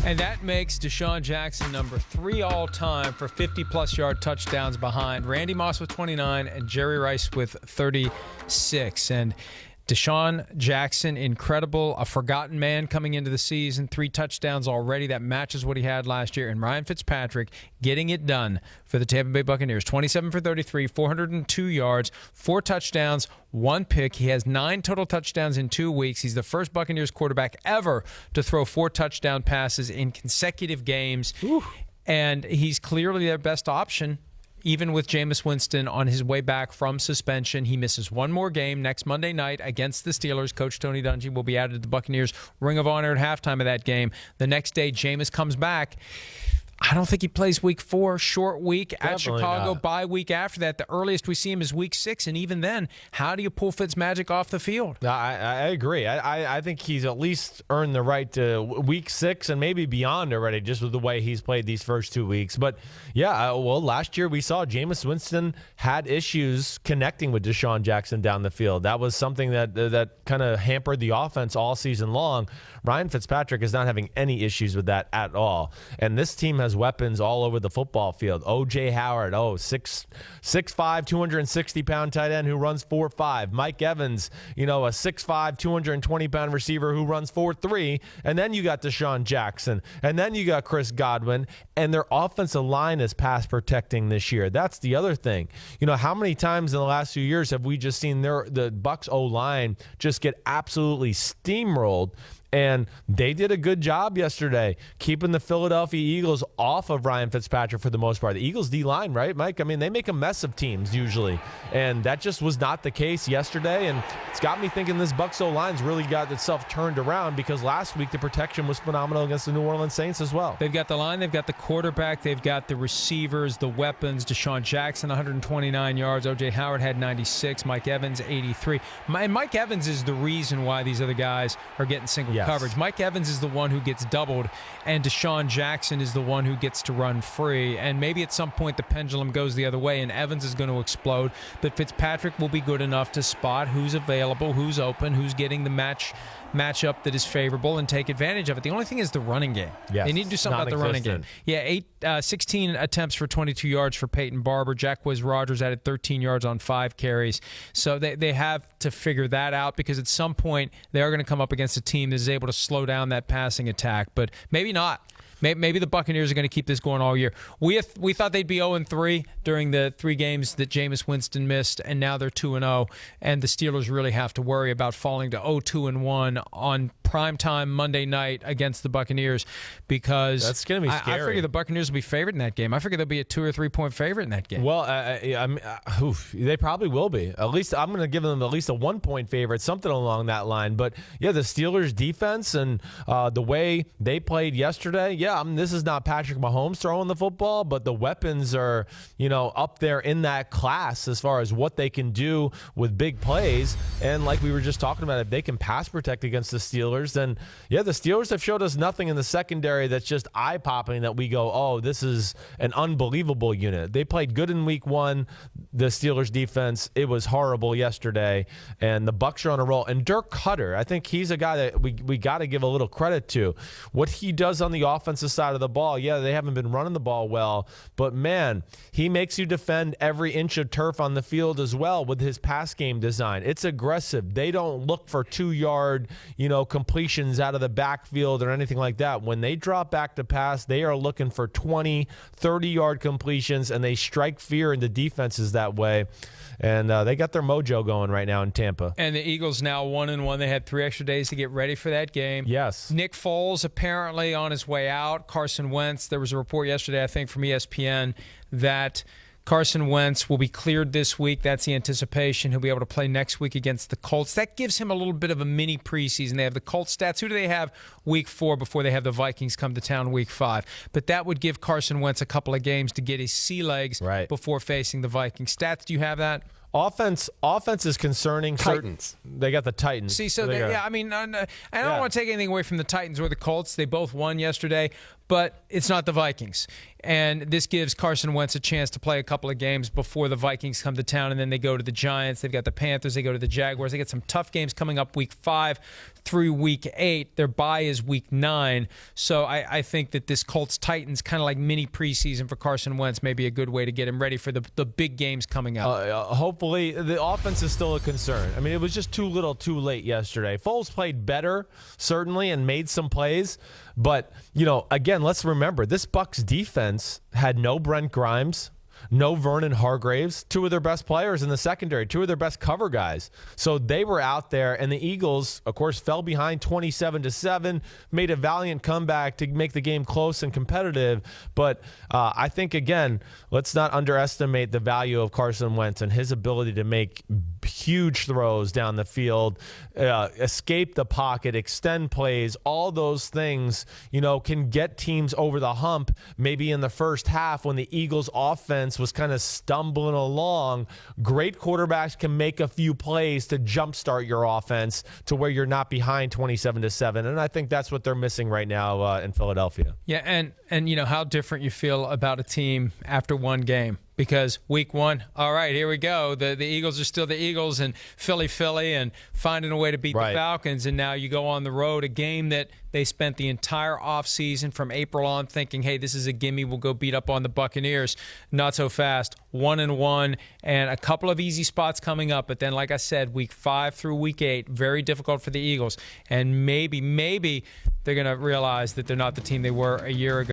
And that makes Deshaun Jackson number 3 all-time for 50-plus yard touchdowns behind Randy Moss with 29 and Jerry Rice with 36. And Deshaun Jackson, incredible, a forgotten man coming into the season, 3 touchdowns already. That matches what he had last year. And Ryan Fitzpatrick getting it done for the Tampa Bay Buccaneers. 27 for 33, 402 yards, 4 touchdowns, 1 pick. He has 9 total touchdowns in 2 weeks. He's the first Buccaneers quarterback ever to throw 4 touchdown passes in consecutive games. Ooh. And he's clearly their best option. Even with Jameis Winston on his way back from suspension, he misses one more game next Monday night against the Steelers. Coach Tony Dungy will be added to the Buccaneers Ring of Honor at halftime of that game. The next day, Jameis comes back. I don't think he plays week 4, short week at Chicago, bye week after that. The earliest we see him is week 6, and even then, how do you pull Fitzmagic off the field? I agree. I think he's at least earned the right to week 6 and maybe beyond already, just with the way he's played these first 2 weeks. But, yeah, well, last year we saw Jameis Winston had issues connecting with Deshaun Jackson down the field. That was something that kind of hampered the offense all season long. Ryan Fitzpatrick is not having any issues with that at all. And this team has weapons all over the football field. O.J. Howard, 6'5", 260-pound tight end who runs 4.5. Mike Evans, a 6'5", 220-pound receiver who runs 4.3. And then you got Deshaun Jackson. And then you got Chris Godwin. And their offensive line is pass protecting this year. That's the other thing. How many times in the last few years have we just seen the Bucs O-line just get absolutely steamrolled? And they did a good job yesterday keeping the Philadelphia Eagles off of Ryan Fitzpatrick for the most part. The Eagles D-line, right, Mike? I mean, they make a mess of teams usually. And that just was not the case yesterday. And it's got me thinking this Bucs O-line's really got itself turned around because last week the protection was phenomenal against the New Orleans Saints as well. They've got the line, they've got the quarterback, they've got the receivers, the weapons. Deshaun Jackson, 129 yards. O.J. Howard had 96. Mike Evans, 83. And Mike Evans is the reason why these other guys are getting single coverage. Mike Evans is the one who gets doubled, and Deshaun Jackson is the one who gets to run free. And maybe at some point the pendulum goes the other way, and Evans is going to explode. But Fitzpatrick will be good enough to spot who's available, who's open, who's getting the matchup that is favorable, and take advantage of it. The only thing is the running game. Yes, they need to do something about the running game. Yeah, 16 attempts for 22 yards for Peyton Barber. Jacquizz Rodgers added 13 yards on 5 carries. So they have to figure that out because at some point they are going to come up against a team that is able to slow down that passing attack. But maybe not. Maybe the Buccaneers are going to keep this going all year. We thought they'd be 0-3 during the 3 games that Jameis Winston missed, and now they're 2-0. And the Steelers really have to worry about falling to 0-2-1 on primetime Monday night against the Buccaneers because that's going to be scary. I figure the Buccaneers will be favored in that game. I figure they'll be a 2 or 3 point favorite in that game. Well, they probably will be. At least I'm going to give them at least a 1 point favorite, something along that line. But yeah, the Steelers defense and the way they played yesterday. Yeah, this is not Patrick Mahomes throwing the football, but the weapons are up there in that class as far as what they can do with big plays. And like we were just talking about, if they can pass protect against the Steelers, then yeah, the Steelers have showed us nothing in the secondary that's just eye-popping that we go, oh, this is an unbelievable unit. They played good in week 1. The Steelers defense, it was horrible yesterday, and the Bucs are on a roll. And Dirk Cutter, I think he's a guy that we got to give a little credit to. What he does on the offensive side of the ball, yeah, they haven't been running the ball well, but man, he makes you defend every inch of turf on the field as well with his pass game design. It's aggressive. They don't look for 2-yard, completions out of the backfield or anything like that. When they drop back to pass, they are looking for 20, 30-yard completions, and they strike fear into defenses that way. And they got their mojo going right now in Tampa. And the Eagles now 1-1. They had 3 extra days to get ready for that game. Yes. Nick Foles apparently on his way out. Carson Wentz, there was a report yesterday, I think, from ESPN that Carson Wentz will be cleared this week. That's the anticipation. He'll be able to play next week against the Colts. That gives him a little bit of a mini preseason. They have the Colts stats. Who do they have week 4 before they have the Vikings come to town week 5? But that would give Carson Wentz a couple of games to get his sea legs before facing the Vikings. Stats, do you have that? Offense is concerning. Titans. They got the Titans. See, so I don't want to take anything away from the Titans or the Colts. They both won yesterday. but it's not the Vikings. And this gives Carson Wentz a chance to play a couple of games before the Vikings come to town, and then they go to the Giants. They've got the Panthers. They go to the Jaguars. They get some tough games coming up week 5 through week 8. Their bye is week 9. So I think that this Colts-Titans, kind of like mini preseason for Carson Wentz, may be a good way to get him ready for the big games coming up. Hopefully, the offense is still a concern. I mean, it was just too little too late yesterday. Foles played better, certainly, and made some plays. But, again, let's remember, this Bucs defense had no Brent Grimes, no Vernon Hargraves, 2 of their best players in the secondary, 2 of their best cover guys. So they were out there, and the Eagles, of course, fell behind 27-7, made a valiant comeback to make the game close and competitive. But I think, again, let's not underestimate the value of Carson Wentz and his ability to make huge throws down the field, escape the pocket, extend plays. All those things, can get teams over the hump maybe in the first half when the Eagles offense was kind of stumbling along. Great quarterbacks can make a few plays to jumpstart your offense to where you're not behind 27-7. And I think that's what they're missing right now in Philadelphia. Yeah, and how different you feel about a team after one game. Because week 1, all right, here we go. The Eagles are still the Eagles, and Philly, and finding a way to beat the Falcons. And now you go on the road, a game that they spent the entire offseason from April on thinking, hey, this is a gimme. We'll go beat up on the Buccaneers. Not so fast. 1-1, and a couple of easy spots coming up. But then, like I said, week 5 through week 8, very difficult for the Eagles. And maybe they're going to realize that they're not the team they were a year ago.